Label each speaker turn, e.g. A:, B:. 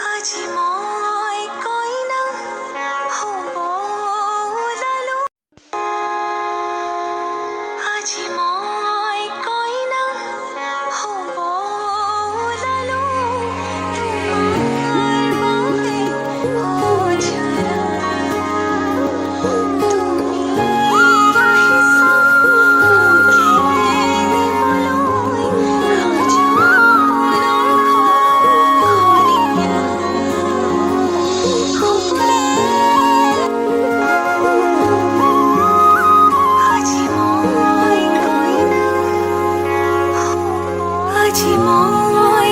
A: আজি মই কইনা হ'ব ওলালো আজি মই কইনা হ'ব ওলালো তোমাৰ বাবে অজানা তুমি আহিছা মোকে নিবলৈ আজি মই